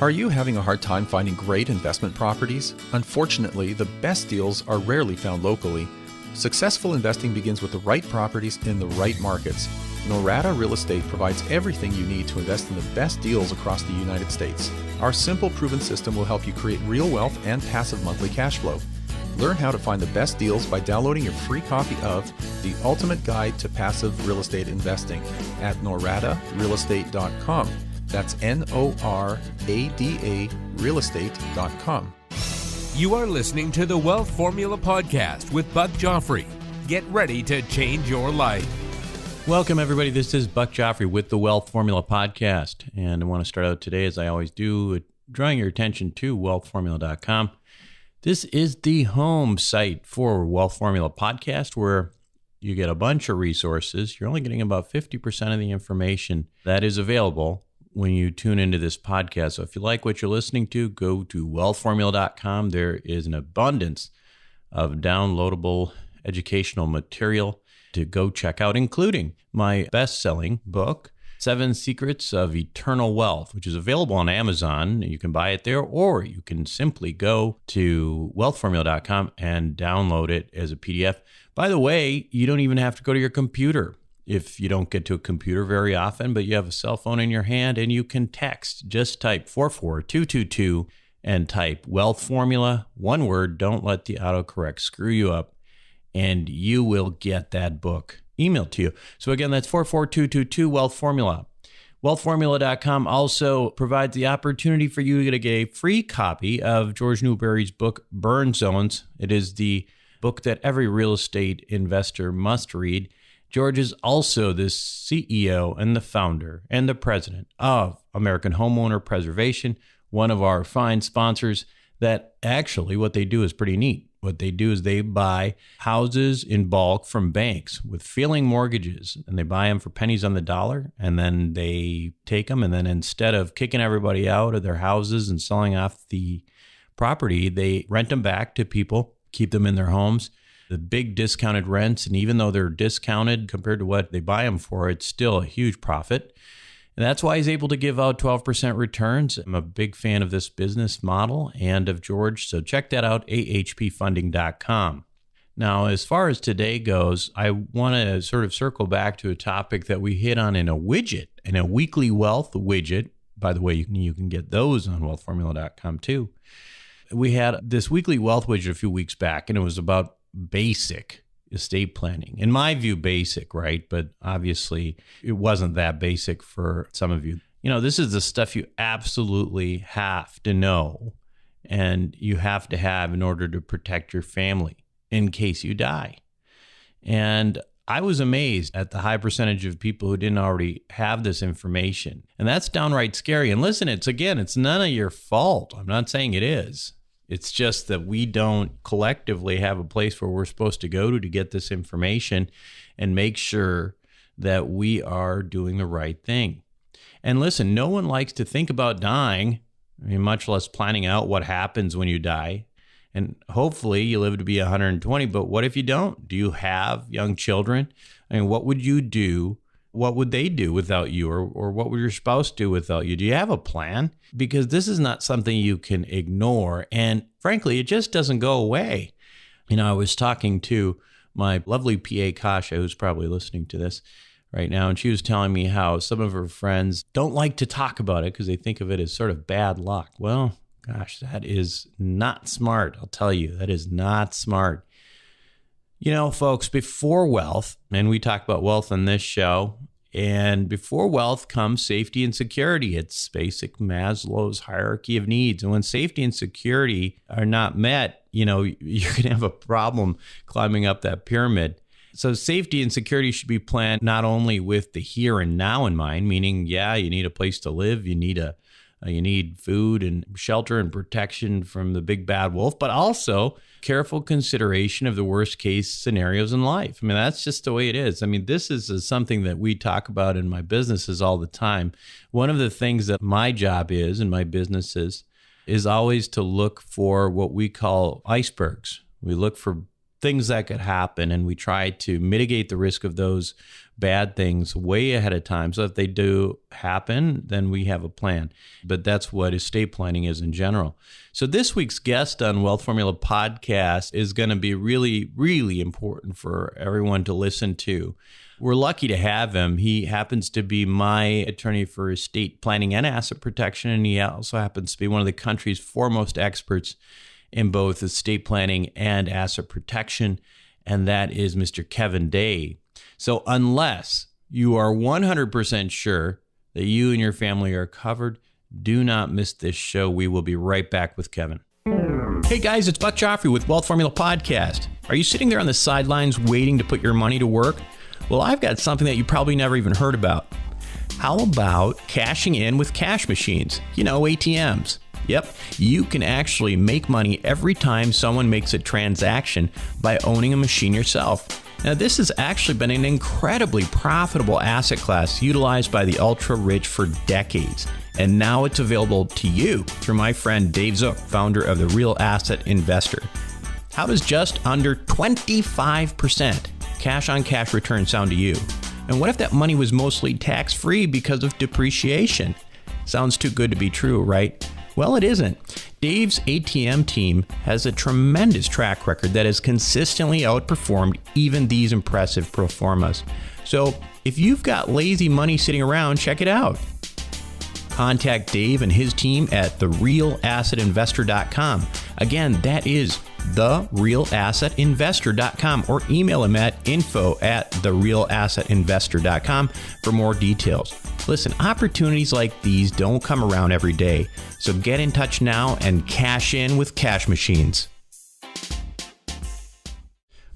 Are you having a hard time finding great investment properties? Unfortunately, the best deals are rarely found locally. Successful investing begins with the right properties in the right markets. Norada Real Estate provides everything you need to invest in the best deals across the United States. Our simple, proven system will help you create real wealth and passive monthly cash flow. Learn how to find the best deals by downloading your free copy of The Ultimate Guide to Passive Real Estate Investing at noradarealestate.com. That's Norada realestate.com. You are listening to the Wealth Formula Podcast with Buck Joffrey. Get ready to change your life. Welcome, everybody. This is Buck Joffrey with the Wealth Formula Podcast. And I want to start out today, as I always do, drawing your attention to wealthformula.com. This is the home site for Wealth Formula Podcast, where you get a bunch of resources. You're only getting about 50% of the information that is available when you tune into this podcast. So if you like what you're listening to, go to wealthformula.com. There is an abundance of downloadable educational material to go check out, including my best-selling book, 7 Secrets of Eternal Wealth, which is available on Amazon. You can buy it there, or you can simply go to wealthformula.com and download it as a PDF. By the way, you don't even have to go to your computer if you don't get to a computer very often, but you have a cell phone in your hand and you can text. Just type 44222 and type Wealth Formula, one word. Don't let the autocorrect screw you up, and you will get that book emailed to you. So again, that's 44222 Wealth Formula. Wealthformula.com also provides the opportunity for you to get a free copy of George Newberry's book, Burn Zones. It is the book that every real estate investor must read. George is also the CEO and the founder and the president of American Homeowner Preservation, one of our fine sponsors that actually what they do is pretty neat. What they do is they buy houses in bulk from banks with failing mortgages, and they buy them for pennies on the dollar, and then they take them, and then instead of kicking everybody out of their houses and selling off the property, they rent them back to people, keep them in their homes. The big discounted rents, and even though they're discounted compared to what they buy them for, it's still a huge profit. And that's why he's able to give out 12% returns. I'm a big fan of this business model and of George, so check that out, ahpfunding.com. Now, as far as today goes, I want to sort of circle back to a topic that we hit on in a widget, in a weekly wealth widget. By the way, you can get those on wealthformula.com too. We had this weekly wealth widget a few weeks back, and it was about basic estate planning. In my view, basic, right? But obviously it wasn't that basic for some of you. You know, this is the stuff you absolutely have to know and you have to have in order to protect your family in case you die. And I was amazed at the high percentage of people who didn't already have this information. And that's downright scary. And listen, it's none of your fault. I'm not saying it is. It's just that we don't collectively have a place where we're supposed to go to get this information and make sure that we are doing the right thing. And listen, no one likes to think about dying, much less planning out what happens when you die. And hopefully you live to be 120, but what if you don't? Do you have young children? What would you do? What would they do without you? Or what would your spouse do without you? Do you have a plan? Because this is not something you can ignore. And frankly, it just doesn't go away. I was talking to my lovely PA, Kasha, who's probably listening to this right now, and she was telling me how some of her friends don't like to talk about it because they think of it as sort of bad luck. Well, gosh, that is not smart. I'll tell you, that is not smart. Folks, before wealth, and we talk about wealth on this show, and before wealth comes safety and security. It's basic Maslow's hierarchy of needs. And when safety and security are not met, you're going to have a problem climbing up that pyramid. So safety and security should be planned not only with the here and now in mind, meaning, yeah, you need a place to live, you need food and shelter and protection from the big bad wolf, but also careful consideration of the worst case scenarios in life. That's just the way it is. This is something that we talk about in my businesses all the time. One of the things that my job is in my businesses is always to look for what we call icebergs. We look for things that could happen, and we try to mitigate the risk of those bad things way ahead of time. So if they do happen, then we have a plan. But that's what estate planning is in general. So this week's guest on Wealth Formula Podcast is going to be really, really important for everyone to listen to. We're lucky to have him. He happens to be my attorney for estate planning and asset protection, and he also happens to be one of the country's foremost experts in both estate planning and asset protection, and that is Mr. Kevin Day. So unless you are 100% sure that you and your family are covered, do not miss this show. We will be right back with Kevin. Hey guys, it's Buck Joffrey with Wealth Formula Podcast. Are you sitting there on the sidelines waiting to put your money to work? Well, I've got something that you probably never even heard about. How about cashing in with cash machines? You know, ATMs. Yep, you can actually make money every time someone makes a transaction by owning a machine yourself. Now, this has actually been an incredibly profitable asset class utilized by the ultra-rich for decades. And now it's available to you through my friend Dave Zook, founder of the Real Asset Investor. How does just under 25% cash-on-cash return sound to you? And what if that money was mostly tax-free because of depreciation? Sounds too good to be true, right? Well, it isn't. Dave's ATM team has a tremendous track record that has consistently outperformed even these impressive pro formas. So if you've got lazy money sitting around, check it out. Contact Dave and his team at therealassetinvestor.com. Again, that is therealassetinvestor.com, or email him at info@therealassetinvestor.com for more details. Listen, opportunities like these don't come around every day, so get in touch now and cash in with cash machines.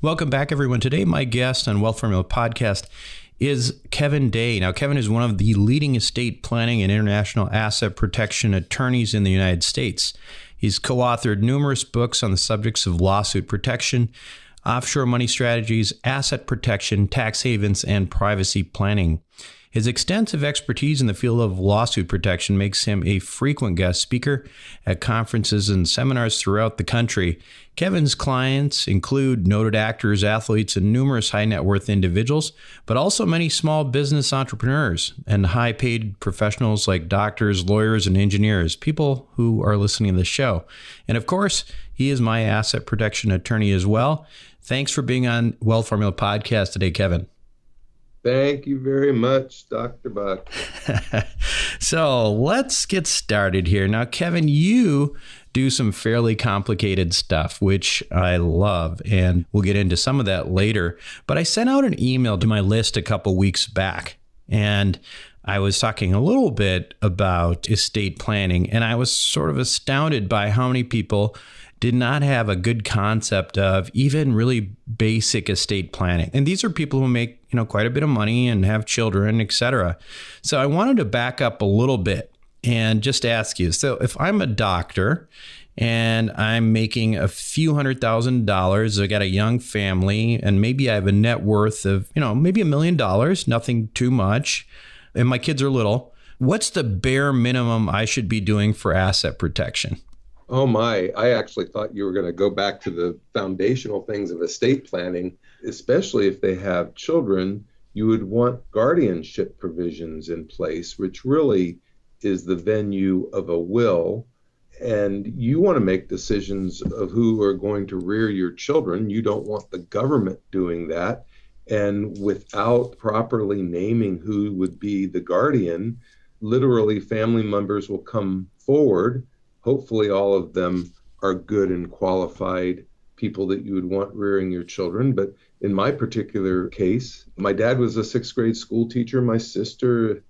Welcome back, everyone. Today, my guest on Wealth Formula Podcast is Kevin Day. Now, Kevin is one of the leading estate planning and international asset protection attorneys in the United States. He's co-authored numerous books on the subjects of lawsuit protection, offshore money strategies, asset protection, tax havens, and privacy planning. His extensive expertise in the field of lawsuit protection makes him a frequent guest speaker at conferences and seminars throughout the country. Kevin's clients include noted actors, athletes, and numerous high net worth individuals, but also many small business entrepreneurs and high paid professionals like doctors, lawyers, and engineers, people who are listening to the show. And of course, he is my asset protection attorney as well. Thanks for being on Wealth Formula Podcast today, Kevin. Thank you very much, Dr. Buck. So let's get started here. Now, Kevin, you do some fairly complicated stuff, which I love, and we'll get into some of that later. But I sent out an email to my list a couple weeks back, and I was talking a little bit about estate planning, and I was sort of astounded by how many people did not have a good concept of even really basic estate planning. And these are people who make, quite a bit of money and have children, etc. So I wanted to back up a little bit and just ask you. So if I'm a doctor and I'm making a few $100,000, I got a young family, and maybe I have a net worth of, maybe $1 million, nothing too much, and my kids are little, what's the bare minimum I should be doing for asset protection? Oh my, I actually thought you were going to go back to the foundational things of estate planning, especially if they have children. You would want guardianship provisions in place, which really is the venue of a will. And you want to make decisions of who are going to rear your children. You don't want the government doing that. And without properly naming who would be the guardian, literally family members will come forward. Hopefully all of them are good and qualified people that you would want rearing your children. But in my particular case, my dad was a sixth grade school teacher. My sister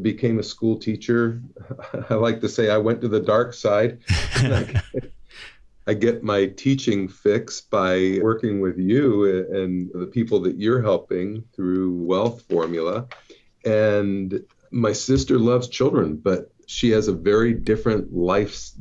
became a school teacher. I like to say I went to the dark side. I get my teaching fix by working with you and the people that you're helping through Wealth Formula. And my sister loves children, but she has a very different life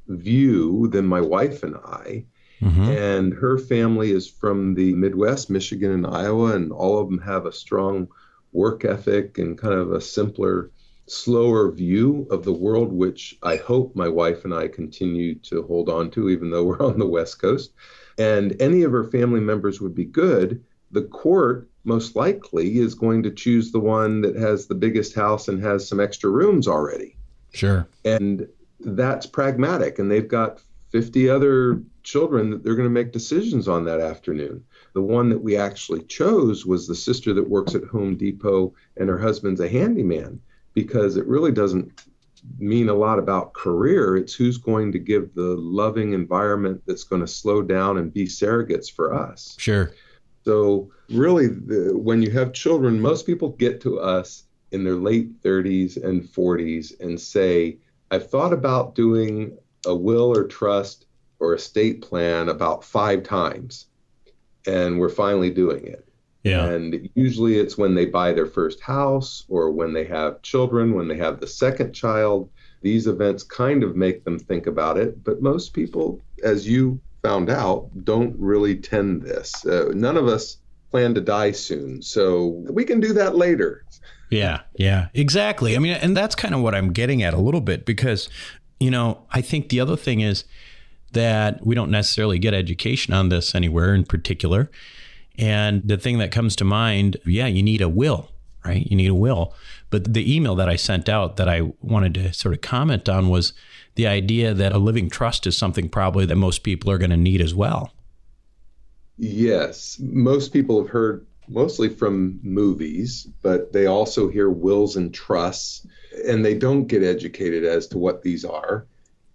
view than my wife and I. Mm-hmm. And her family is from the Midwest, Michigan and Iowa, and all of them have a strong work ethic and kind of a simpler, slower view of the world, which I hope my wife and I continue to hold on to, even though we're on the West Coast. And any of her family members would be good, the court most likely is going to choose the one that has the biggest house and has some extra rooms already. Sure. And that's pragmatic. And they've got 50 other children that they're going to make decisions on that afternoon. The one that we actually chose was the sister that works at Home Depot and her husband's a handyman, because it really doesn't mean a lot about career. It's who's going to give the loving environment that's going to slow down and be surrogates for us. Sure. So really, when you have children, most people get to us in their late 30s and 40s and say, I've thought about doing a will or trust or estate plan about 5 times, and we're finally doing it. Yeah. And usually it's when they buy their first house or when they have children, when they have the second child. These events kind of make them think about it. But most people, as you found out, don't really tend this. None of us plan to die soon, so we can do that later. Yeah, exactly. I mean, and that's kind of what I'm getting at a little bit, because, I think the other thing is that we don't necessarily get education on this anywhere in particular. And the thing that comes to mind, you need a will, right? You need a will. But the email that I sent out that I wanted to sort of comment on was the idea that a living trust is something probably that most people are going to need as well. Yes. Most people have heard mostly from movies, but they also hear wills and trusts, and they don't get educated as to what these are.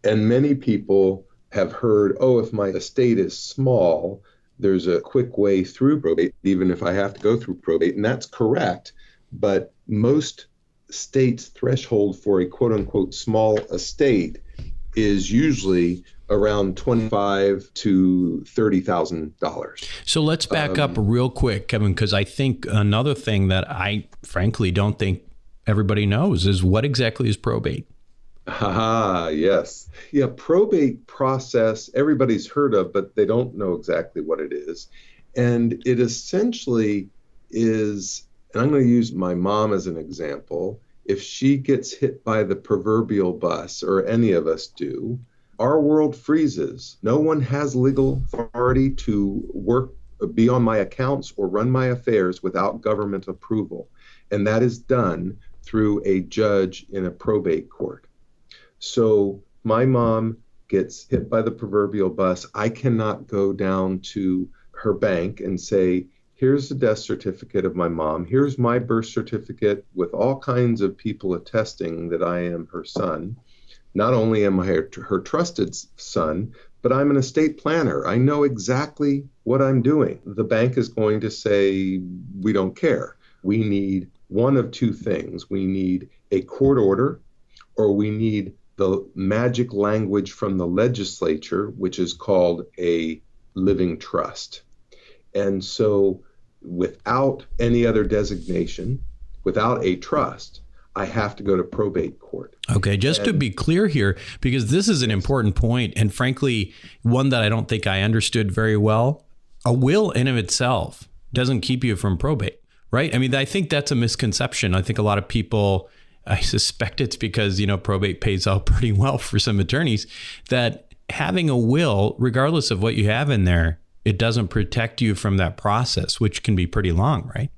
And many people have heard, if my estate is small, there's a quick way through probate, even if I have to go through probate. And that's correct. But most states' threshold for a quote unquote small estate is usually around $25,000 to $30,000. So let's back up real quick, Kevin, because I think another thing that I frankly don't think everybody knows is what exactly is probate? Yes. Yeah, probate process, everybody's heard of, but they don't know exactly what it is. And it essentially is, and I'm going to use my mom as an example. If she gets hit by the proverbial bus, or any of us do, our world freezes. No one has legal authority to be on my accounts or run my affairs without government approval. And that is done through a judge in a probate court. So my mom gets hit by the proverbial bus. I cannot go down to her bank and say, here's the death certificate of my mom. Here's my birth certificate with all kinds of people attesting that I am her son. Not only am I her trusted son, but I'm an estate planner. I know exactly what I'm doing. The bank is going to say, we don't care. We need one of two things. We need a court order, or we need the magic language from the legislature, which is called a living trust. And so without any other designation, without a trust, I have to go to probate court. Okay, just to be clear here, because this is an important point, and frankly, one that I don't think I understood very well. A will in of itself doesn't keep you from probate, right? I mean, I think that's a misconception. I think a lot of people, I suspect it's because, probate pays out pretty well for some attorneys, that having a will, regardless of what you have in there, it doesn't protect you from that process, which can be pretty long, right?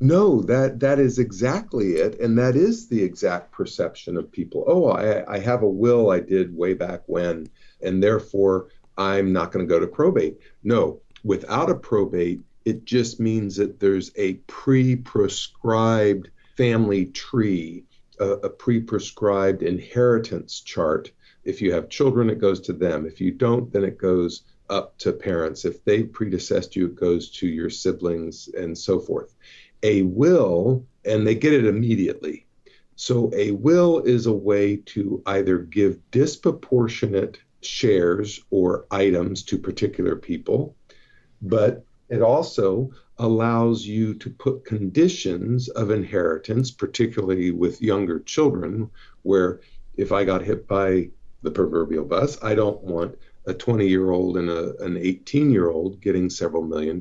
No, that is exactly it. And that is the exact perception of people. I have a will I did way back when, and therefore I'm not going to go to probate. No, without a probate, it just means that there's a pre-prescribed family tree, a pre-prescribed inheritance chart. If you have children, it goes to them. If you don't, then it goes up to parents. If they predecessed you, it goes to your siblings and so forth. A will, and they get it immediately. So a will is a way to either give disproportionate shares or items to particular people, but it also allows you to put conditions of inheritance, particularly with younger children, where if I got hit by the proverbial bus, I don't want a 20-year-old and an 18-year-old getting several $1 million.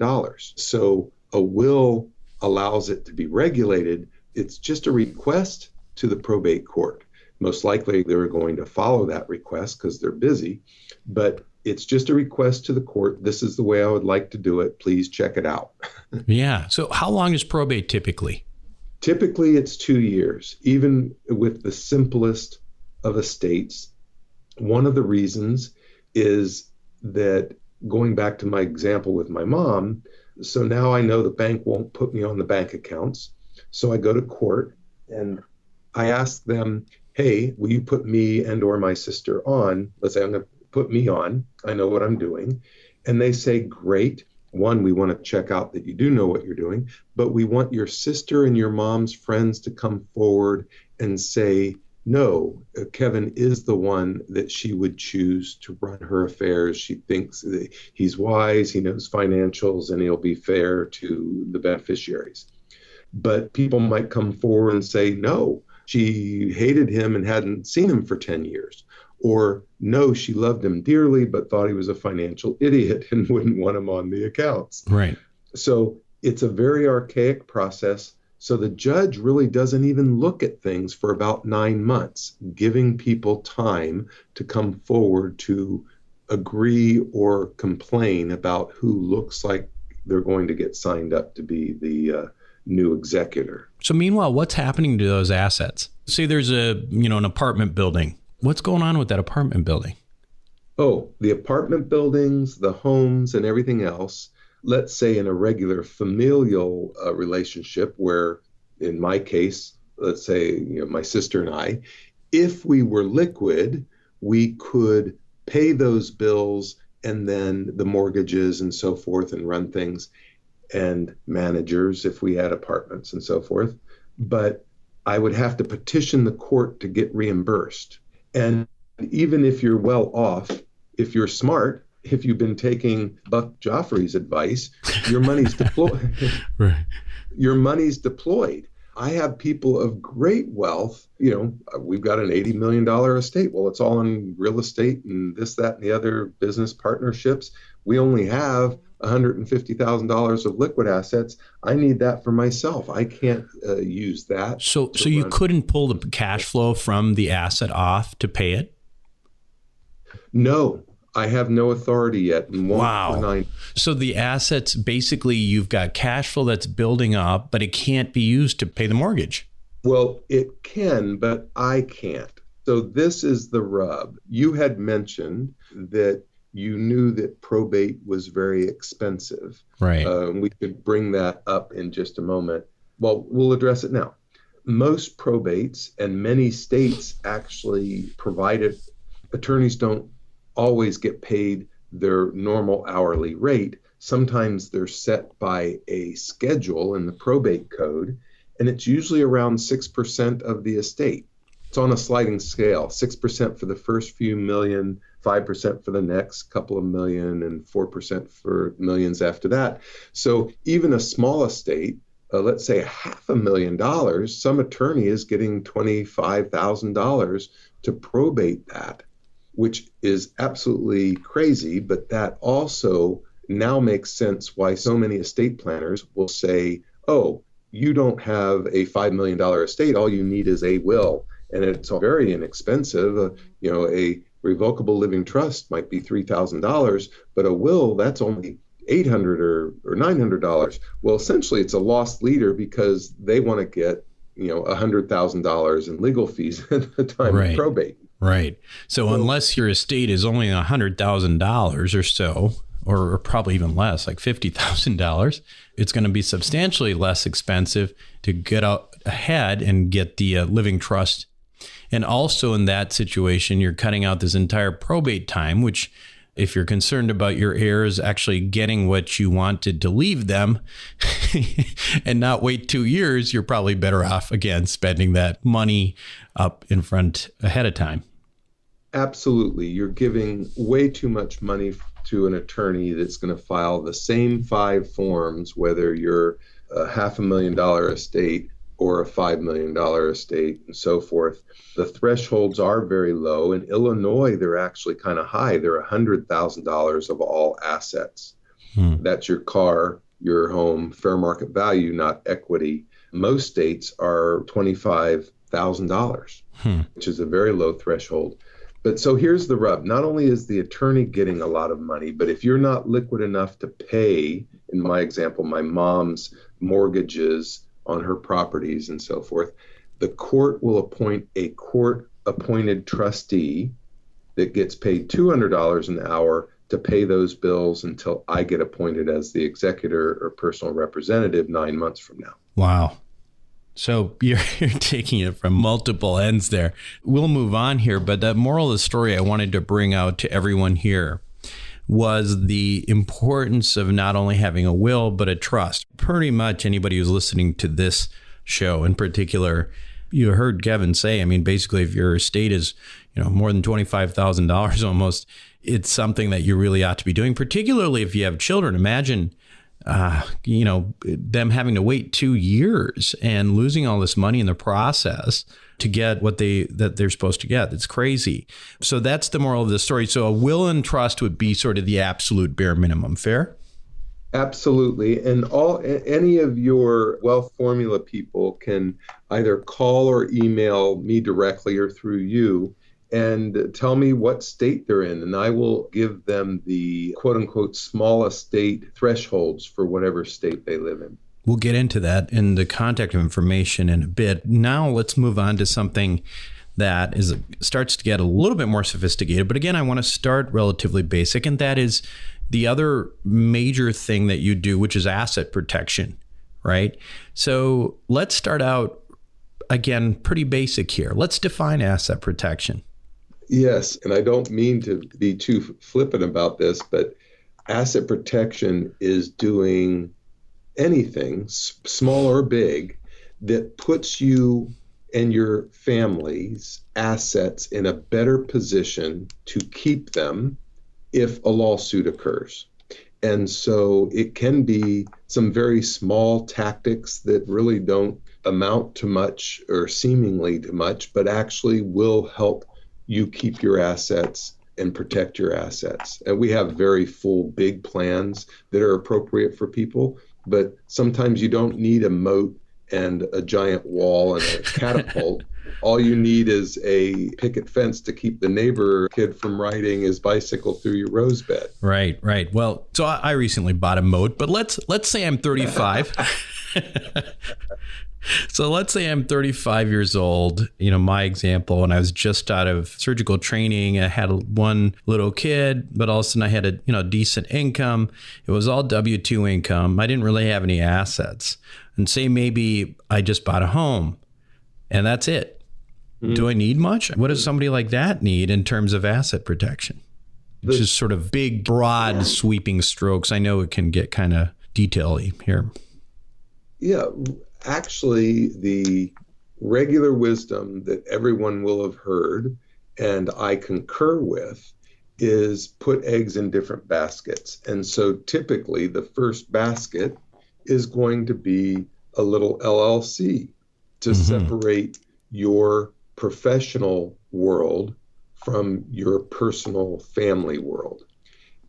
So a will allows it to be regulated. It's just a request to the probate court. Most likely they're going to follow that request because they're busy, but It's just a request to the court. This is the way I would like to do it. Please check it out. Yeah. So how long is probate typically? Typically, it's 2 years, even with the simplest of estates. One of the reasons is that, going back to my example with my mom, so now I know the bank won't put me on the bank accounts. So I go to court and I ask them, hey, will you put me and or my sister on? Let's say I'm going to put me on. I know what I'm doing. And they say, great. One, we want to check out that you do know what you're doing, but we want your sister and your mom's friends to come forward and say, no, Kevin is the one that she would choose to run her affairs. She thinks that he's wise, he knows financials, and he'll be fair to the beneficiaries. But people might come forward and say, no, she hated him and hadn't seen him for 10 years. Or no, she loved him dearly, but thought he was a financial idiot and wouldn't want him on the accounts. Right. So it's a very archaic process. So the judge really doesn't even look at things for about 9 months, giving people time to come forward to agree or complain about who looks like they're going to get signed up to be the new executor. So meanwhile, what's happening to those assets? Say there's an apartment building. What's going on with that apartment building? Oh, the apartment buildings, the homes, and everything else. Let's say in a regular familial relationship where, in my case, let's say my sister and I, if we were liquid, we could pay those bills and then the mortgages and so forth and run things, and managers if we had apartments and so forth. But I would have to petition the court to get reimbursed. And even if you're well off, if you're smart, if you've been taking Buck Joffrey's advice, your money's deployed. Right. Your money's deployed. I have people of great wealth. We've got an $80 million estate. Well, it's all in real estate and this, that, and the other business partnerships. We only have $150,000 of liquid assets. I need that for myself. I can't use that. So you couldn't pull the cash flow from the asset off to pay it? No, I have no authority yet. Wow. So the assets, basically you've got cash flow that's building up, but it can't be used to pay the mortgage. Well, it can, but I can't. So this is the rub. You had mentioned that you knew that probate was very expensive. Right. We could bring that up in just a moment. Well, we'll address it now. Most probates and many states actually provide it. Attorneys don't always get paid their normal hourly rate. Sometimes they're set by a schedule in the probate code, and it's usually around 6% of the estate. It's on a sliding scale, 6% for the first few million, 5% for the next couple of million, and 4% for millions after that. So even a small estate, let's say $500,000, some attorney is getting $25,000 to probate that, which is absolutely crazy. But that also now makes sense why so many estate planners will say, oh, you don't have a $5 million estate. All you need is a will. And it's very inexpensive. A revocable living trust might be $3,000, but a will, that's only $800 or $900. Well, essentially, it's a lost leader because they want to get, $100,000 in legal fees at the time of probate. Right. So unless your estate is only $100,000 or so, or probably even less, like $50,000, it's going to be substantially less expensive to get out ahead and get the living trust. And also in that situation, you're cutting out this entire probate time, which, if you're concerned about your heirs actually getting what you wanted to leave them and not wait 2 years, you're probably better off, again, spending that money up in front ahead of time. Absolutely. You're giving way too much money to an attorney that's going to file the same 5 forms, whether you're a $500,000 estate or a $5 million estate and so forth. The thresholds are very low. In Illinois, they're actually kind of high. They're $100,000 of all assets. That's your car, your home, fair market value, not equity. Most states are $25,000, which is a very low threshold. But so here's the rub. Not only is the attorney getting a lot of money, but if you're not liquid enough to pay, in my example, my mom's mortgages on her properties and so forth, the court will appoint a court-appointed trustee that gets paid $200 an hour to pay those bills until I get appointed as the executor or personal representative 9 months from now. Wow. So you're taking it from multiple ends there. We'll move on here, but the moral of the story I wanted to bring out to everyone here was the importance of not only having a will, but a trust. Pretty much anybody who's listening to this show in particular, you heard Kevin say, I mean, basically, if your estate is, more than $25,000 almost, it's something that you really ought to be doing, particularly if you have children. Imagine, them having to wait 2 years and losing all this money in the process to get what they're supposed to get. It's crazy. So that's the moral of the story. So a will and trust would be sort of the absolute bare minimum. Fair? Absolutely. And any of your Wealth Formula people can either call or email me directly or through you and tell me what state they're in. And I will give them the quote unquote small estate thresholds for whatever state they live in. We'll get into that in the contact information in a bit. Now let's move on to something that starts to get a little bit more sophisticated. But again, I want to start relatively basic, and that is the other major thing that you do, which is asset protection, right? So let's start out, again, pretty basic here. Let's define asset protection. Yes, and I don't mean to be too flippant about this, but asset protection is doing anything, small or big, that puts you and your family's assets in a better position to keep them if a lawsuit occurs. And so it can be some very small tactics that really don't amount to much or seemingly to much, but actually will help you keep your assets and protect your assets. And we have very full, big plans that are appropriate for people, but sometimes you don't need a moat and a giant wall and a catapult. All you need is a picket fence to keep the neighbor kid from riding his bicycle through your rose bed. Right. Well, so I recently bought a moat, but let's say I'm 35. So let's say I'm 35 years old, my example, and I was just out of surgical training. I had one little kid, but all of a sudden I had a decent income. It was all W-2 income. I didn't really have any assets. And say maybe I just bought a home and that's it. Mm-hmm. Do I need much? What does somebody like that need in terms of asset protection? Just sort of big, broad, sweeping strokes. I know it can get kind of detail-y here. Yeah. Actually, the regular wisdom that everyone will have heard, and I concur with, is put eggs in different baskets. And so typically the first basket is going to be a little LLC to separate your professional world from your personal family world.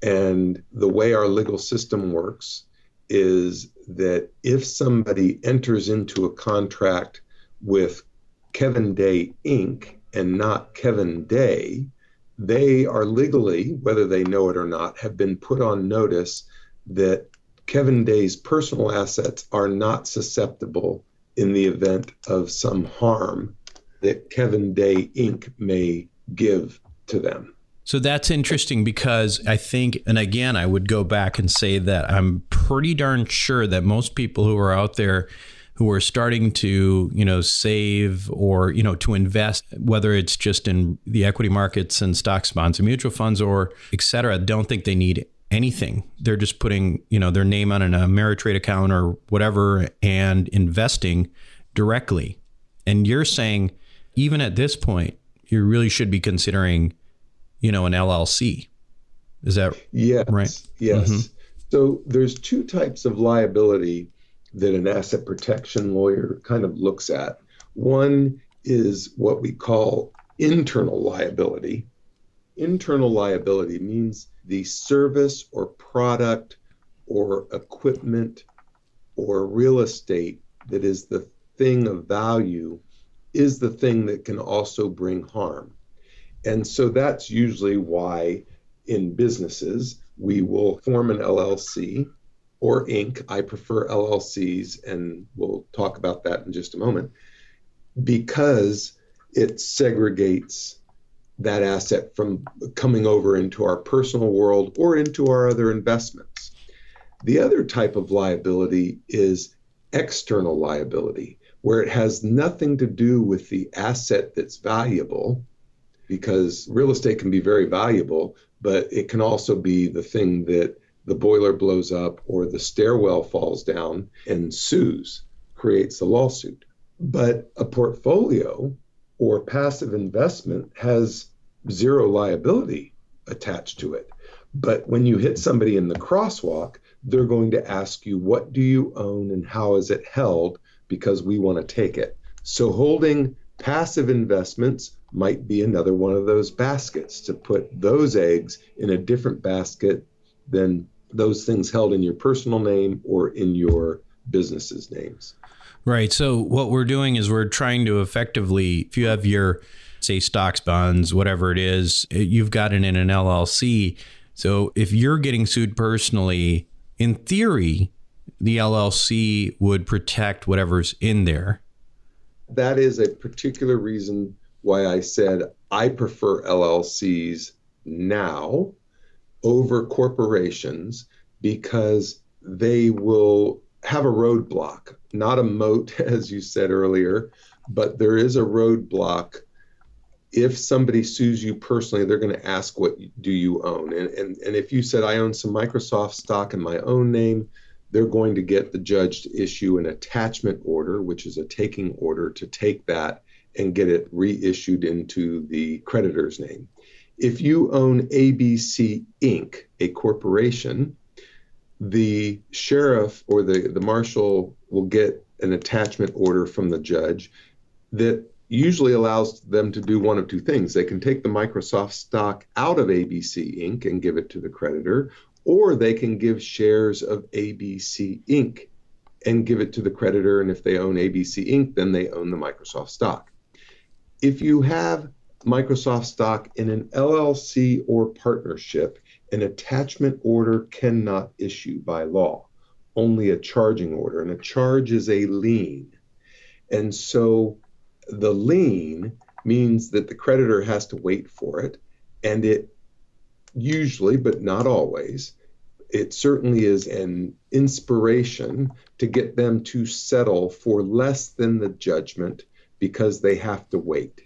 And the way our legal system works is that if somebody enters into a contract with Kevin Day Inc. and not Kevin Day, they are legally, whether they know it or not, have been put on notice that Kevin Day's personal assets are not susceptible in the event of some harm that Kevin Day Inc. may give to them. So that's interesting because I think, and again, I would go back and say that I'm pretty darn sure that most people who are out there who are starting to, save or, to invest, whether it's just in the equity markets and stocks, bonds, and mutual funds or et cetera, don't think they need anything. They're just putting, their name on an Ameritrade account or whatever and investing directly. And you're saying, even at this point, you really should be considering an LLC. Is that right? Yes. Mm-hmm. So there's two types of liability that an asset protection lawyer kind of looks at. One is what we call internal liability. Internal liability means the service or product or equipment or real estate that is the thing of value is the thing that can also bring harm. And so that's usually why in businesses we will form an LLC or Inc. I prefer LLCs, and we'll talk about that in just a moment, because it segregates that asset from coming over into our personal world or into our other investments. The other type of liability is external liability, where it has nothing to do with the asset that's valuable, because real estate can be very valuable, but it can also be the thing that the boiler blows up or the stairwell falls down and creates a lawsuit. But a portfolio or passive investment has zero liability attached to it. But when you hit somebody in the crosswalk, they're going to ask you, what do you own and how is it held? Because we want to take it. So holding passive investments might be another one of those baskets, to put those eggs in a different basket than those things held in your personal name or in your business's names. Right. So what we're doing is we're trying to effectively, if you have your, say, stocks, bonds, whatever it is, you've got it in an LLC. So if you're getting sued personally, in theory, the LLC would protect whatever's in there. That is a particular reason why I said I prefer LLCs now over corporations, because they will have a roadblock, not a moat, as you said earlier, but there is a roadblock. If somebody sues you personally, they're going to ask, what do you own? And if you said, I own some Microsoft stock in my own name, they're going to get the judge to issue an attachment order, which is a taking order, to take that and get it reissued into the creditor's name. If you own ABC Inc., a corporation, the sheriff or the marshal will get an attachment order from the judge that usually allows them to do one of two things. They can take the Microsoft stock out of ABC Inc. and give it to the creditor, or they can give shares of ABC Inc. and give it to the creditor. And if they own ABC Inc., then they own the Microsoft stock. If you have Microsoft stock in an LLC or partnership, an attachment order cannot issue by law, only a charging order. And a charge is a lien. And so the lien means that the creditor has to wait for it. And it usually, but not always, it certainly is an inspiration to get them to settle for less than the judgment, because they have to wait.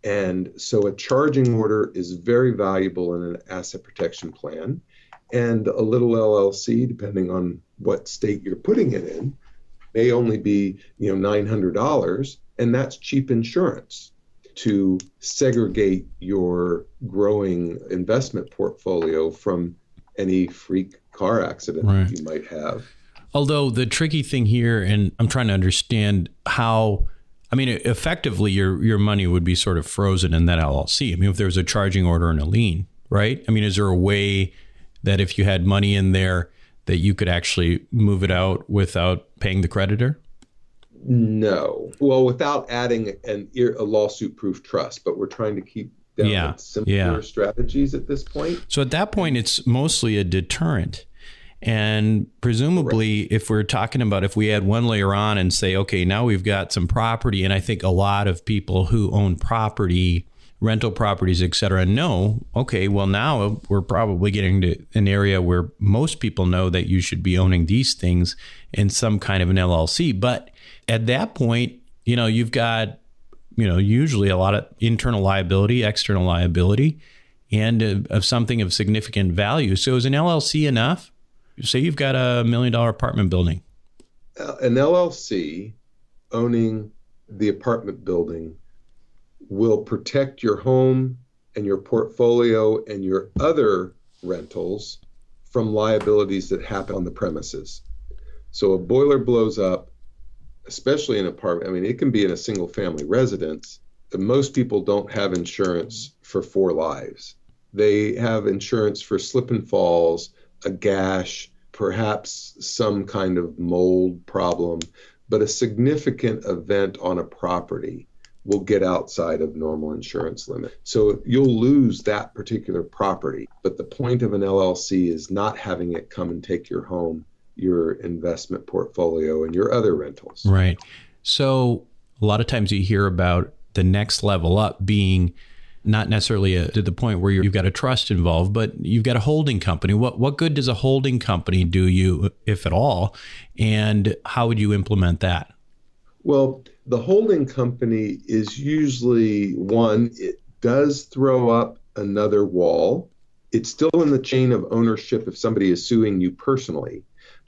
And so a charging order is very valuable in an asset protection plan. And a little LLC, depending on what state you're putting it in, may only be $900, and that's cheap insurance to segregate your growing investment portfolio from any freak car accident Right. you might have. Although the tricky thing here, and I'm trying to understand how, effectively your money would be sort of frozen in that LLC. If there was a charging order and a lien, right? Is there a way that if you had money in there that you could actually move it out without paying the creditor? No. Well, without adding a lawsuit-proof trust, but we're trying to keep down simpler strategies at this point. So at that point, it's mostly a deterrent. And presumably, if we're talking about, if we add one layer on and say, okay, now we've got some property, and I think a lot of people who own property, rental properties, et cetera, know, okay, well, now we're probably getting to an area where most people know that you should be owning these things in some kind of an LLC. But at that point, you've got, usually a lot of internal liability, external liability, and of something of significant value. So is an LLC enough? Say you've got $1 million apartment building. An LLC owning the apartment building will protect your home and your portfolio and your other rentals from liabilities that happen on the premises. So a boiler blows up, especially in an apartment. It can be in a single family residence. Most people don't have insurance for 4 lives. They have insurance for slip and falls, a gash, perhaps some kind of mold problem, but a significant event on a property will get outside of normal insurance limit. So you'll lose that particular property. But the point of an LLC is not having it come and take your home, your investment portfolio, and your other rentals. Right. So a lot of times you hear about the next level up being not necessarily to the point where you've got a trust involved, but you've got a holding company. What good does a holding company do you, if at all? And how would you implement that? Well, the holding company is usually one, it does throw up another wall. It's still in the chain of ownership if somebody is suing you personally.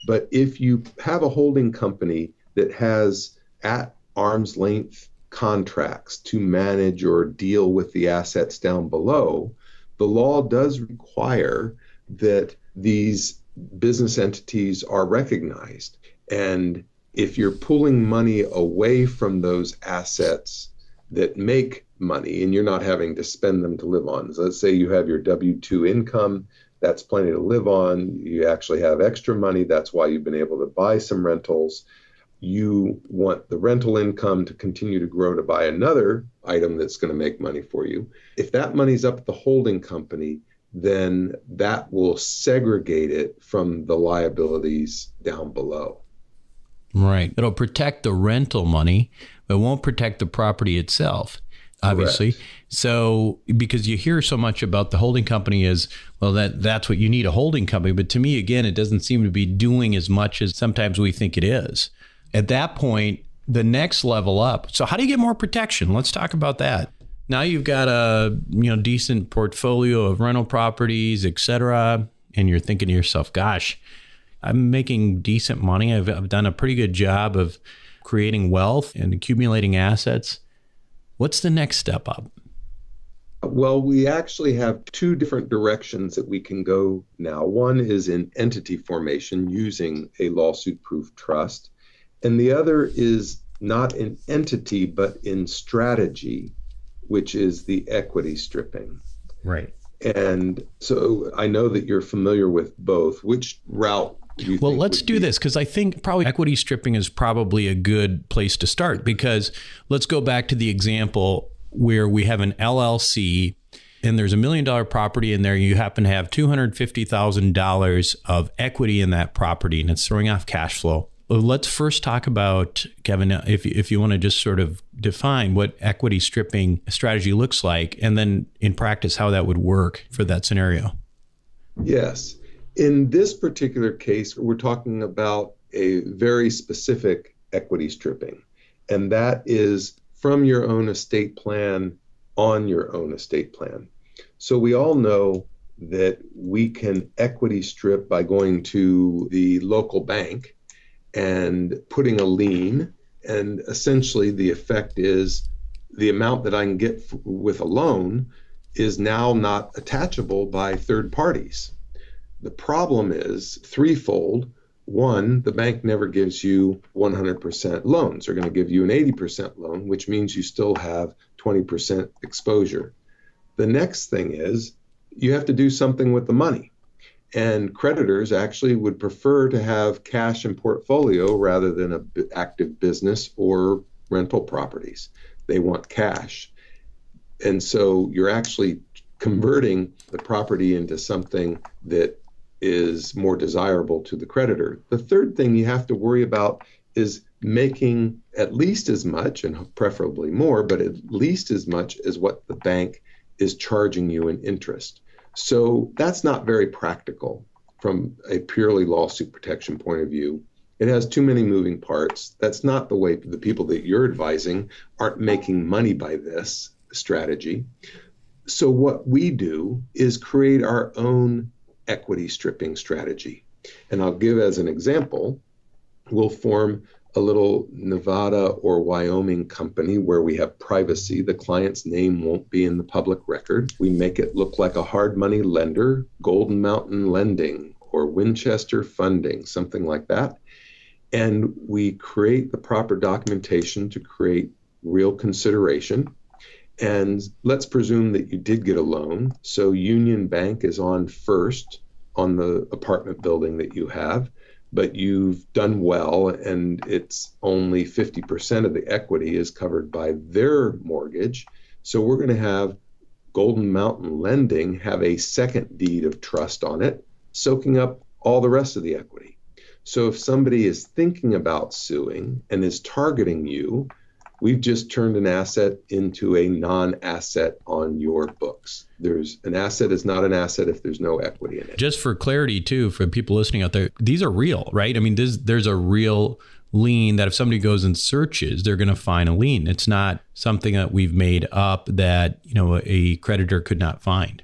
But if you have a holding company that has at arm's length contracts to manage or deal with the assets down below, the law does require that these business entities are recognized. And if you're pulling money away from those assets that make money and you're not having to spend them to live on, so let's say you have your W-2 income, that's plenty to live on. You actually have extra money. That's why you've been able to buy some rentals. You want the rental income to continue to grow to buy another item that's going to make money for you. If that money's up at the holding company, then that will segregate it from the liabilities down below. Right. It'll protect the rental money, but won't protect the property itself, obviously. Correct. So because you hear so much about the holding company is, well, that's what you need, a holding company. But to me, again, it doesn't seem to be doing as much as sometimes we think it is. At that point, the next level up. So how do you get more protection? Let's talk about that. Now you've got a decent portfolio of rental properties, et cetera, and you're thinking to yourself, gosh, I'm making decent money. I've done a pretty good job of creating wealth and accumulating assets. What's the next step up? Well, we actually have two different directions that we can go now. One is in entity formation using a lawsuit-proof trust. And the other is not in entity, but in strategy, which is the equity stripping. Right. And so I know that you're familiar with both. Which route do you think? Well, let's do this, because I think probably equity stripping is probably a good place to start, because let's go back to the example where we have an LLC and there's $1 million property in there. You happen to have $250,000 of equity in that property and it's throwing off cash flow. Let's first talk about, Kevin, if you want to just sort of define what equity stripping strategy looks like, and then in practice, how that would work for that scenario. Yes. In this particular case, we're talking about a very specific equity stripping, and that is from your own estate plan on your own estate plan. So we all know that we can equity strip by going to the local bank and putting a lien, and essentially the effect is the amount that I can get with a loan is now not attachable by third parties. The problem is threefold. One, the bank never gives you 100% loans. They're going to give you an 80% loan, which means you still have 20% exposure. The next thing is you have to do something with the money. And creditors actually would prefer to have cash in portfolio rather than an active business or rental properties. They want cash. And so you're actually converting the property into something that is more desirable to the creditor. The third thing you have to worry about is making at least as much, and preferably more, but at least as much as what the bank is charging you in interest. So that's not very practical from a purely lawsuit protection point of view. It has too many moving parts. That's not the way the people that you're advising aren't making money by this strategy. So what we do is create our own equity stripping strategy. And I'll give as an example, we'll form a little Nevada or Wyoming company where we have privacy. The client's name won't be in the public record. We make it look like a hard money lender, Golden Mountain Lending or Winchester Funding, something like that. And we create the proper documentation to create real consideration. And let's presume that you did get a loan. So Union Bank is on first on the apartment building that you have. but you've done well, and it's only 50% of the equity is covered by their mortgage. So we're going to have Golden Mountain Lending have a second deed of trust on it, soaking up all the rest of the equity. So if somebody is thinking about suing and is targeting you, we've just turned an asset into a non-asset on your books. An asset is not an asset if there's no equity in it. Just for clarity, too, for people listening out there, these are real, right? I mean, there's a real lien that if somebody goes and searches, they're going to find a lien. It's not something that we've made up that, a creditor could not find.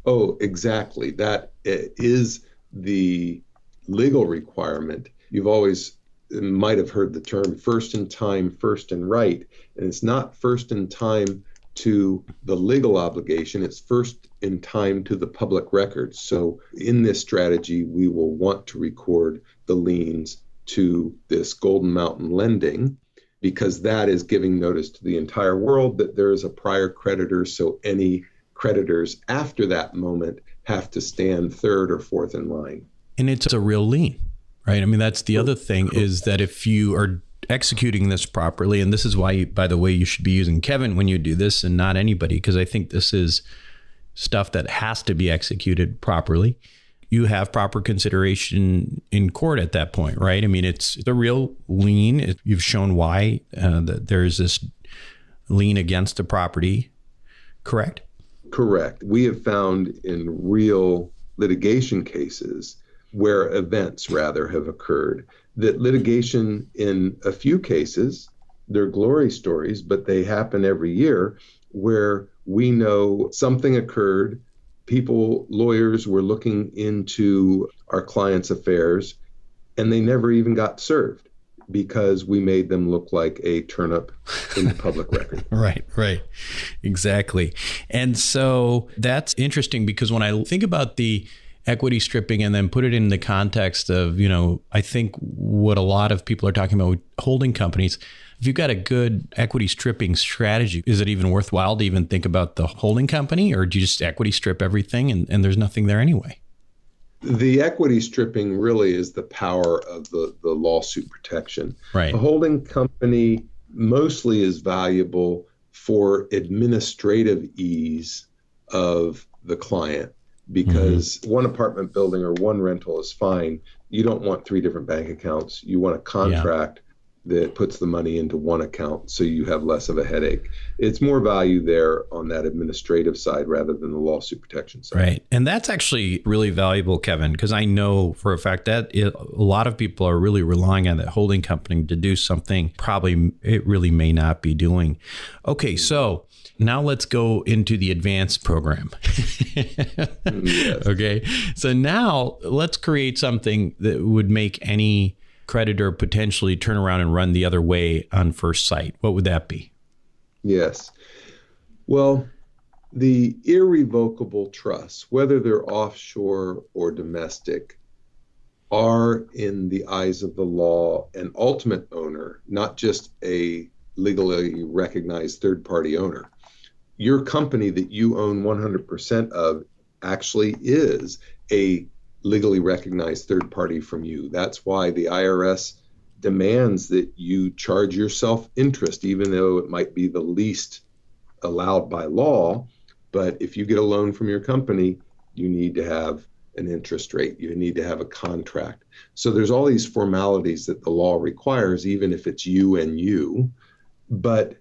Oh, exactly. That is the legal requirement. You've always might have heard the term first in time, first in right. And it's not first in time to the legal obligation, it's first in time to the public record. So in this strategy, we will want to record the liens to this Golden Mountain Lending, because that is giving notice to the entire world that there is a prior creditor. So any creditors after that moment have to stand third or fourth in line. And it's a real lien, right? I mean, that's the other thing, is that if you are executing this properly, and this is why, by the way, you should be using Kevin when you do this and not anybody, because I think this is stuff that has to be executed properly. You have proper consideration in court at that point, right? I mean, it's a real lien. You've shown why that there's this lien against the property, correct? Correct. We have found in real litigation cases where events rather have occurred, that litigation in a few cases, they're glory stories, but they happen every year, where we know something occurred, lawyers were looking into our clients' affairs, and they never even got served because we made them look like a turnip in the public record. Right. Exactly. And so that's interesting, because when I think about the equity stripping and then put it in the context of, I think what a lot of people are talking about with holding companies, if you've got a good equity stripping strategy, is it even worthwhile to even think about the holding company, or do you just equity strip everything and there's nothing there anyway? The equity stripping really is the power of the lawsuit protection. Right. A holding company mostly is valuable for administrative ease of the client, because one apartment building or one rental is fine. You don't want 3 different bank accounts. You want a contract that puts the money into one account so you have less of a headache. It's more value there on that administrative side rather than the lawsuit protection side. Right. And that's actually really valuable, Kevin, because I know for a fact that a lot of people are really relying on that holding company to do something probably it really may not be doing. Okay, so now let's go into the advanced program. Yes. Okay. So now let's create something that would make any creditor potentially turn around and run the other way on first sight. What would that be? Yes. Well, the irrevocable trusts, whether they're offshore or domestic, are in the eyes of the law an ultimate owner, not just a legally recognized third-party owner. Your company that you own 100% of actually is a legally recognized third party from you. That's why the IRS demands that you charge yourself interest, even though it might be the least allowed by law. But if you get a loan from your company, you need to have an interest rate. You need to have a contract. So there's all these formalities that the law requires, even if it's you and you. But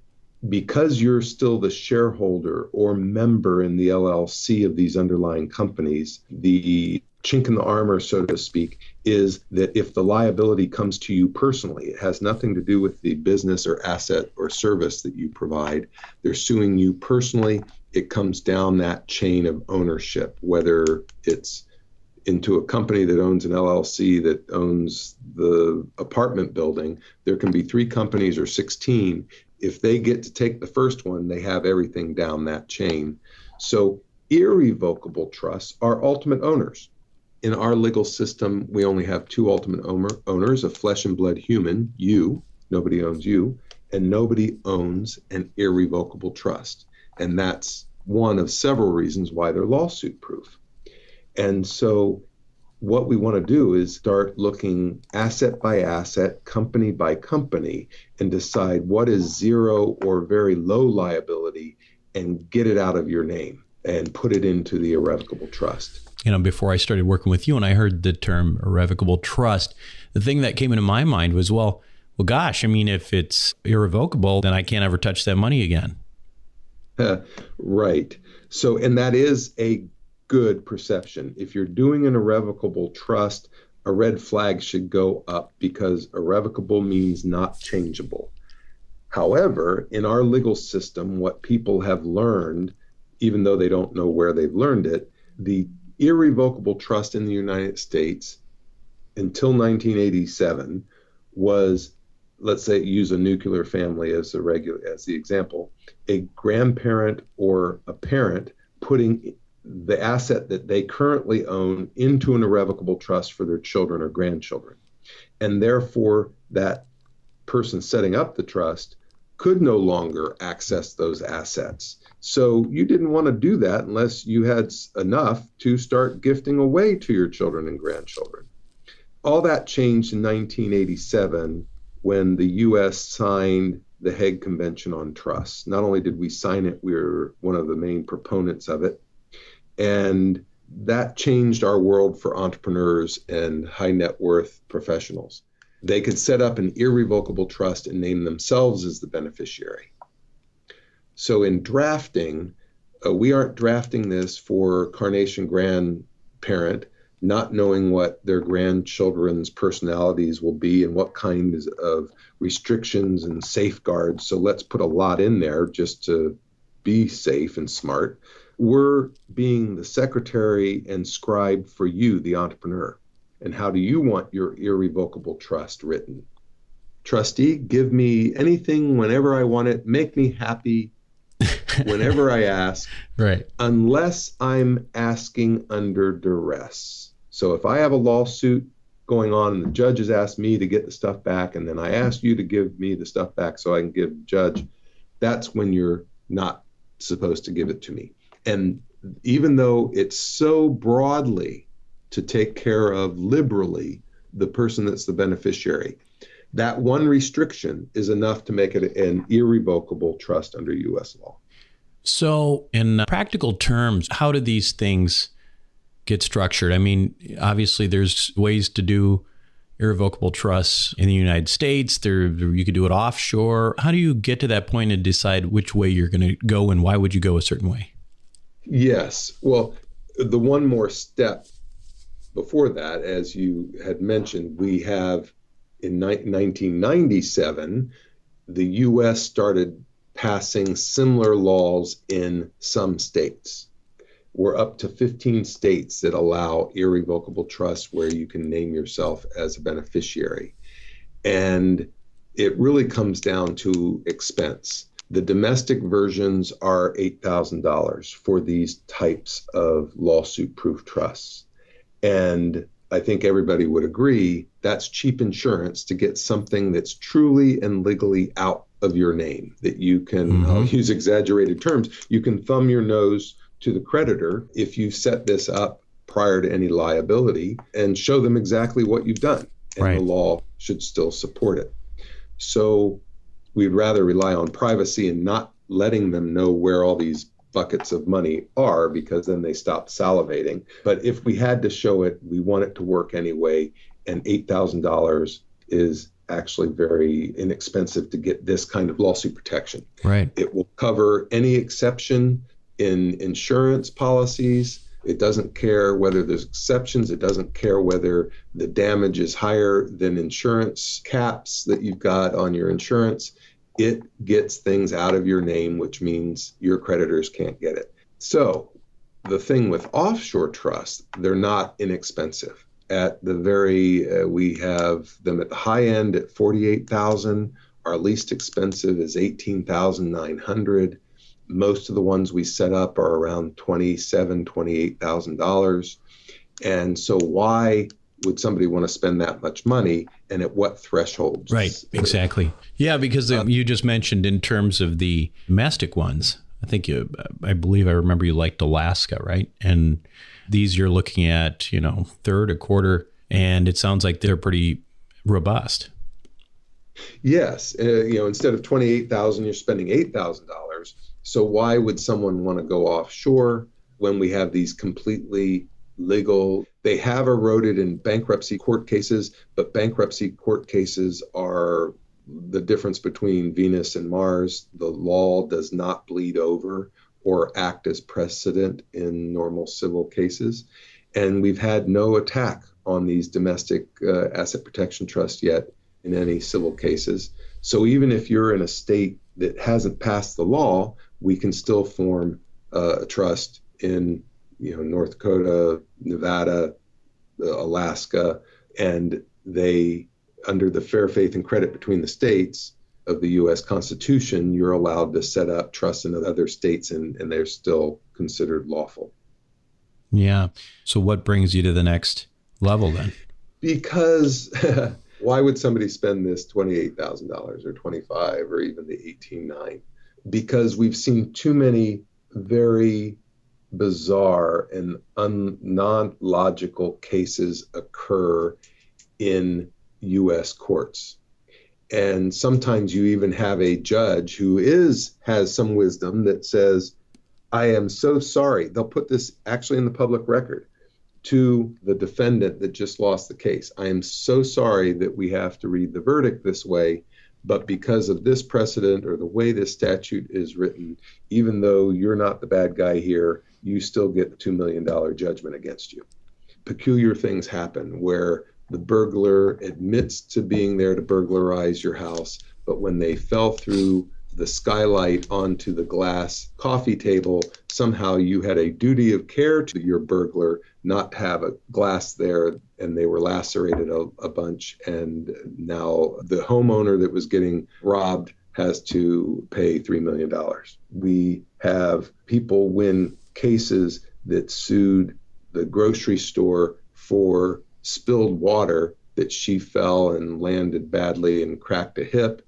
because you're still the shareholder or member in the LLC of these underlying companies, the chink in the armor, so to speak, is that if the liability comes to you personally, it has nothing to do with the business or asset or service that you provide. They're suing you personally. It comes down that chain of ownership, whether it's into a company that owns an LLC that owns the apartment building. There can be 3 companies or 16. If they get to take the first one, they have everything down that chain. So irrevocable trusts are ultimate owners. In our legal system, we only have 2 ultimate owners, a flesh and blood human, you, nobody owns you, and nobody owns an irrevocable trust. And that's one of several reasons why they're lawsuit proof. And so what we want to do is start looking asset by asset, company by company, and decide what is zero or very low liability and get it out of your name and put it into the irrevocable trust. Before I started working with you and I heard the term irrevocable trust, the thing that came into my mind was, well, gosh, if it's irrevocable, then I can't ever touch that money again. Right. So, and that is a good perception. If you're doing an irrevocable trust, a red flag should go up because irrevocable means not changeable. However, in our legal system, what people have learned, even though they don't know where they've learned it, the irrevocable trust in the United States until 1987 was, let's say, use a nuclear family as the example, a grandparent or a parent putting the asset that they currently own into an irrevocable trust for their children or grandchildren. And therefore, that person setting up the trust could no longer access those assets. So you didn't want to do that unless you had enough to start gifting away to your children and grandchildren. All that changed in 1987 when the U.S. signed the Hague Convention on Trusts. Not only did we sign it, we were one of the main proponents of it. And that changed our world for entrepreneurs and high net worth professionals. They could set up an irrevocable trust and name themselves as the beneficiary. So in drafting, we aren't drafting this for Carnation grandparent, not knowing what their grandchildren's personalities will be and what kinds of restrictions and safeguards. So let's put a lot in there just to be safe and smart. We're being the secretary and scribe for you, the entrepreneur. And how do you want your irrevocable trust written? Trustee, give me anything whenever I want it. Make me happy whenever I ask, right? Unless I'm asking under duress. So if I have a lawsuit going on and the judge has asked me to get the stuff back, and then I ask you to give me the stuff back so I can give the judge, that's when you're not supposed to give it to me. And even though it's so broadly to take care of liberally the person that's the beneficiary, that one restriction is enough to make it an irrevocable trust under U.S. law. So in practical terms, how do these things get structured? Obviously there's ways to do irrevocable trusts in the United States. You could do it offshore. How do you get to that point and decide which way you're going to go, and why would you go a certain way? Yes. Well, the one more step before that, as you had mentioned, we have in 1997, the U.S. started passing similar laws in some states. We're up to 15 states that allow irrevocable trusts where you can name yourself as a beneficiary. And it really comes down to expense. The domestic versions are $8,000 for these types of lawsuit-proof trusts. And I think everybody would agree that's cheap insurance to get something that's truly and legally out of your name, that you can, I'll use exaggerated terms, you can thumb your nose to the creditor if you set this up prior to any liability and show them exactly what you've done. And right. The law should still support it. So we'd rather rely on privacy and not letting them know where all these buckets of money are, because then they stop salivating. But if we had to show it, we want it to work anyway. And $8,000 is actually very inexpensive to get this kind of lawsuit protection. Right. It will cover any exception in insurance policies. It doesn't care whether there's exceptions. It doesn't care whether the damage is higher than insurance caps that you've got on your insurance. It gets things out of your name, which means your creditors can't get it. So the thing with offshore trusts, they're not inexpensive. At the we have them at the high end at $48,000. Our least expensive is $18,900. Most of the ones we set up are around $27,000, $28,000. And so why would somebody want to spend that much money, and at what thresholds? Right, exactly. Yeah, because you just mentioned in terms of the domestic ones, I believe I remember you liked Alaska, right? And these you're looking at, third, a quarter, and it sounds like they're pretty robust. Yes. Instead of $28,000, you're spending $8,000. So why would someone want to go offshore when we have these completely legal? They have eroded in bankruptcy court cases, but bankruptcy court cases are the difference between Venus and Mars. The law does not bleed over or act as precedent in normal civil cases. And we've had no attack on these domestic asset protection trusts yet in any civil cases. So even if you're in a state that hasn't passed the law, we can still form a trust in North Dakota, Nevada, Alaska, and they, under the fair faith and credit between the states of the U.S. Constitution, you're allowed to set up trusts in other states, and they're still considered lawful. Yeah. So what brings you to the next level then? Because why would somebody spend this $28,000 or $25,000 or even the $18,900? Because we've seen too many very bizarre and non-logical cases occur in U.S. courts. And sometimes you even have a judge who has some wisdom that says, I am so sorry. They'll put this actually in the public record to the defendant that just lost the case. I am so sorry that we have to read the verdict this way, but because of this precedent or the way this statute is written, even though you're not the bad guy here, you still get the $2 million judgment against you. Peculiar things happen where the burglar admits to being there to burglarize your house, but when they fell through the skylight onto the glass coffee table, somehow you had a duty of care to your burglar not have a glass there, and they were lacerated a bunch, and now the homeowner that was getting robbed has to pay $3 million. We have people win cases that sued the grocery store for spilled water that she fell and landed badly and cracked a hip,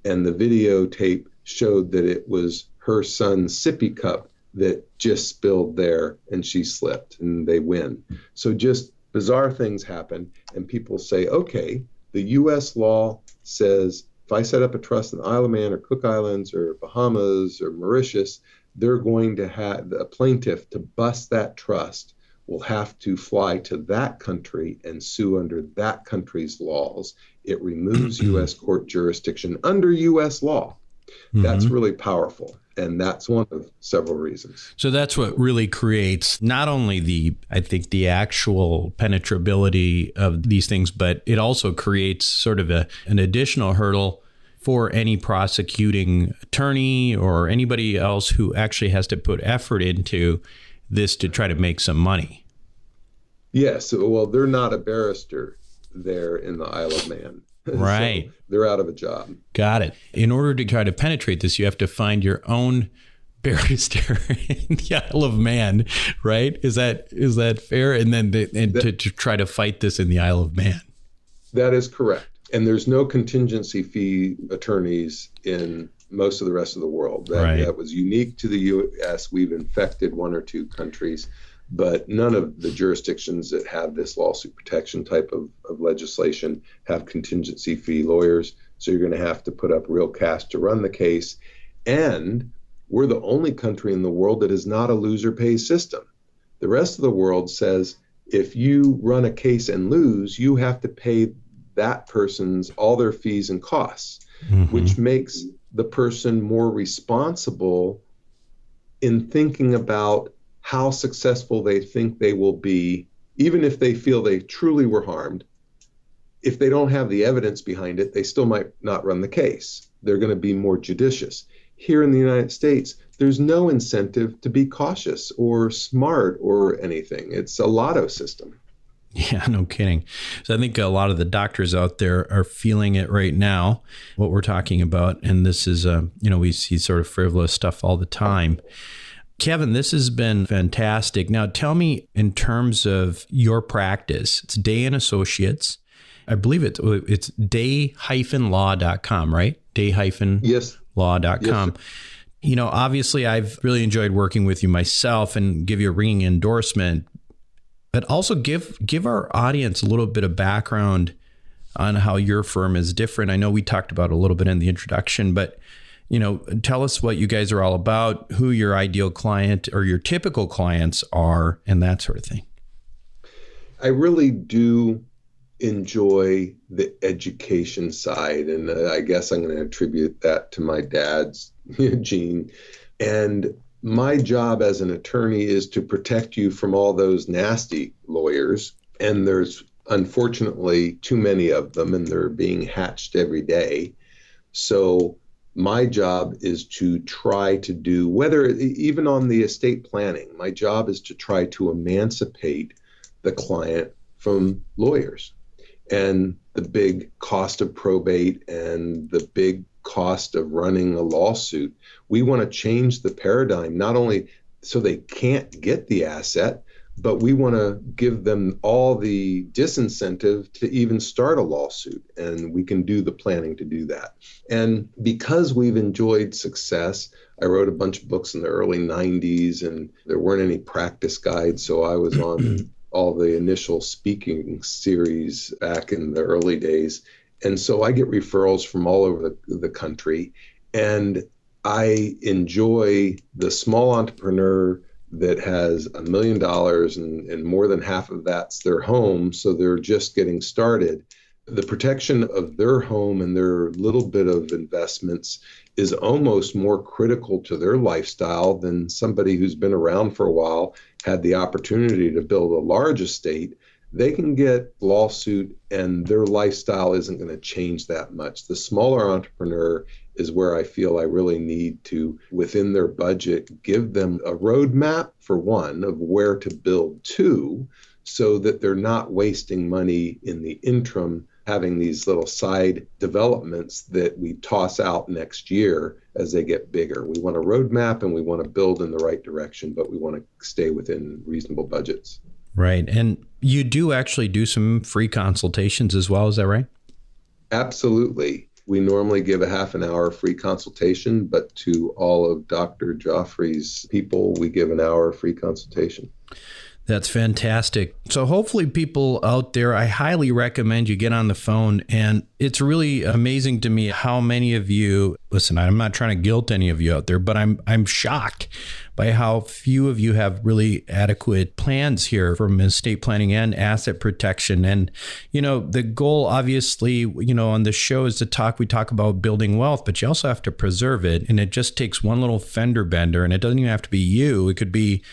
and the videotape showed that it was her son's sippy cup that just spilled there and she slipped, and they win. So just bizarre things happen, and people say, okay, the U.S. law says if I set up a trust in the Isle of Man or Cook Islands or Bahamas or Mauritius, they're going to have a plaintiff to bust that trust will have to fly to that country and sue under that country's laws. It removes U.S. court jurisdiction under U.S. law. That's really powerful. And that's one of several reasons. So that's what really creates not only the actual penetrability of these things, but it also creates sort of an additional hurdle for any prosecuting attorney or anybody else who actually has to put effort into this to try to make some money. Yes. Well, they're not a barrister there in the Isle of Man. Right. So they're out of a job. Got it. In order to try to penetrate this, you have to find your own barrister in the Isle of Man, right? Is that fair? And then to try to fight this in the Isle of Man. That is correct. And there's no contingency fee attorneys in most of the rest of the world. That was unique to the U.S. We've infected one or two countries, but none of the jurisdictions that have this lawsuit protection type of legislation have contingency fee lawyers. So you're going to have to put up real cash to run the case. And we're the only country in the world that is not a loser pays system. The rest of the world says if you run a case and lose, you have to pay that person's all their fees and costs, which makes the person more responsible in thinking about how successful they think they will be, even if they feel they truly were harmed. If they don't have the evidence behind it, they still might not run the case. They're going to be more judicious. Here in the United States, there's no incentive to be cautious or smart or anything. It's a lotto system. Yeah, no kidding. So I think a lot of the doctors out there are feeling it right now, what we're talking about. And this is, we see sort of frivolous stuff all the time. Kevin, this has been fantastic. Now, tell me in terms of your practice, it's Day & Associates. I believe it's day-law.com, right? Day-law.com. Yes. Obviously I've really enjoyed working with you myself and give you a ringing endorsement, but also give our audience a little bit of background on how your firm is different. I know we talked about it a little bit in the introduction, but tell us what you guys are all about, who your ideal client or your typical clients are, and that sort of thing. I really do enjoy the education side, and I guess I'm going to attribute that to my dad's gene. And my job as an attorney is to protect you from all those nasty lawyers, and there's unfortunately too many of them, and they're being hatched every day. So my job is to try to do, whether even on the estate planning, my job is to try to emancipate the client from lawyers and the big cost of probate and the big cost of running a lawsuit. We want to change the paradigm, not only so they can't get the asset, but we want to give them all the disincentive to even start a lawsuit. And we can do the planning to do that. And because we've enjoyed success, I wrote a bunch of books in the early 90s, and there weren't any practice guides. So I was on all the initial speaking series back in the early days. And so I get referrals from all over the country. And I enjoy the small entrepreneur that has $1 million and more than half of that's their home. So they're just getting started. The protection of their home and their little bit of investments is almost more critical to their lifestyle than somebody who's been around for a while, had the opportunity to build a large estate. They can get lawsuit and their lifestyle isn't going to change that much. The smaller entrepreneur is where I feel I really need to, within their budget, give them a roadmap, for one, of where to build, two, so that they're not wasting money in the interim, having these little side developments that we toss out next year as they get bigger. We want a roadmap and we want to build in the right direction, but we want to stay within reasonable budgets. Right. And you do actually do some free consultations as well, is that right? Absolutely. We normally give a half an hour free consultation, but to all of Dr. Joffrey's people, we give an hour free consultation. That's fantastic. So hopefully people out there, I highly recommend you get on the phone. And it's really amazing to me how many of you, listen, I'm not trying to guilt any of you out there, but I'm shocked by how few of you have really adequate plans here from estate planning and asset protection. And, the goal obviously, on the show is we talk about building wealth, but you also have to preserve it. And it just takes one little fender bender, and it doesn't even have to be you. It could be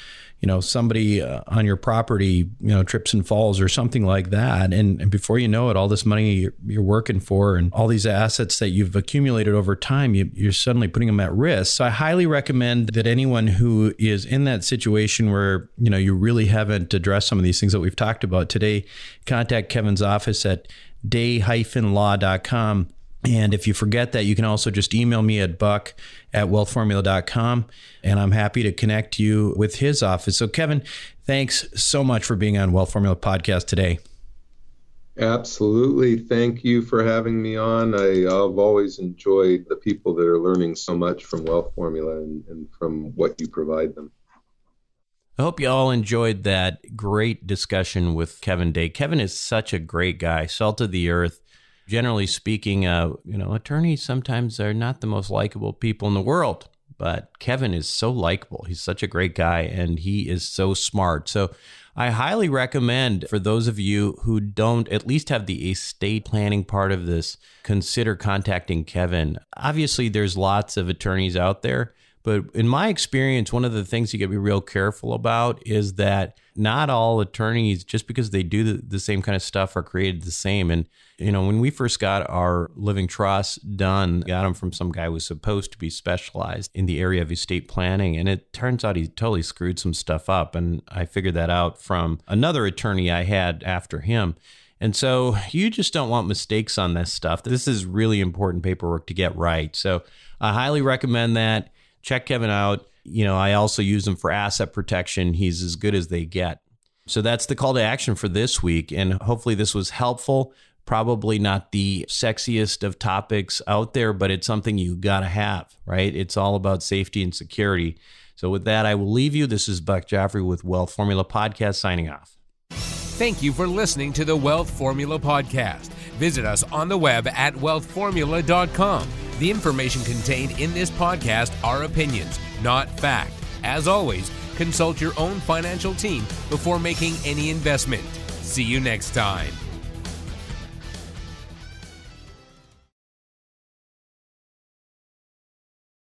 somebody on your property, trips and falls or something like that. And before you know it, all this money you're working for and all these assets that you've accumulated over time, you're suddenly putting them at risk. So I highly recommend that anyone who is in that situation where, you really haven't addressed some of these things that we've talked about today, contact Kevin's office at day-law.com. And if you forget that, you can also just email me at buck@wealthformula.com, and I'm happy to connect you with his office. So Kevin, thanks so much for being on Wealth Formula Podcast today. Absolutely. Thank you for having me on. I've always enjoyed the people that are learning so much from Wealth Formula and from what you provide them. I hope you all enjoyed that great discussion with Kevin Day. Kevin is such a great guy, salt of the earth. Generally speaking, attorneys sometimes are not the most likable people in the world, but Kevin is so likable. He's such a great guy, and he is so smart. So I highly recommend, for those of you who don't at least have the estate planning part of this, consider contacting Kevin. Obviously, there's lots of attorneys out there, but in my experience, one of the things you got to be real careful about is that not all attorneys, just because they do the same kind of stuff, are created the same. And, when we first got our living trusts done, got them from some guy who was supposed to be specialized in the area of estate planning. And it turns out he totally screwed some stuff up. And I figured that out from another attorney I had after him. And so you just don't want mistakes on this stuff. This is really important paperwork to get right. So I highly recommend that. Check Kevin out. I also use him for asset protection. He's as good as they get. So that's the call to action for this week. And hopefully this was helpful. probably not the sexiest of topics out there, but it's something you got to have, right? It's all about safety and security. So with that, I will leave you. This is Buck Joffrey with Wealth Formula Podcast signing off. Thank you for listening to the Wealth Formula Podcast. Visit us on the web at wealthformula.com. The information contained in this podcast are opinions, not fact. As always, consult your own financial team before making any investment. See you next time.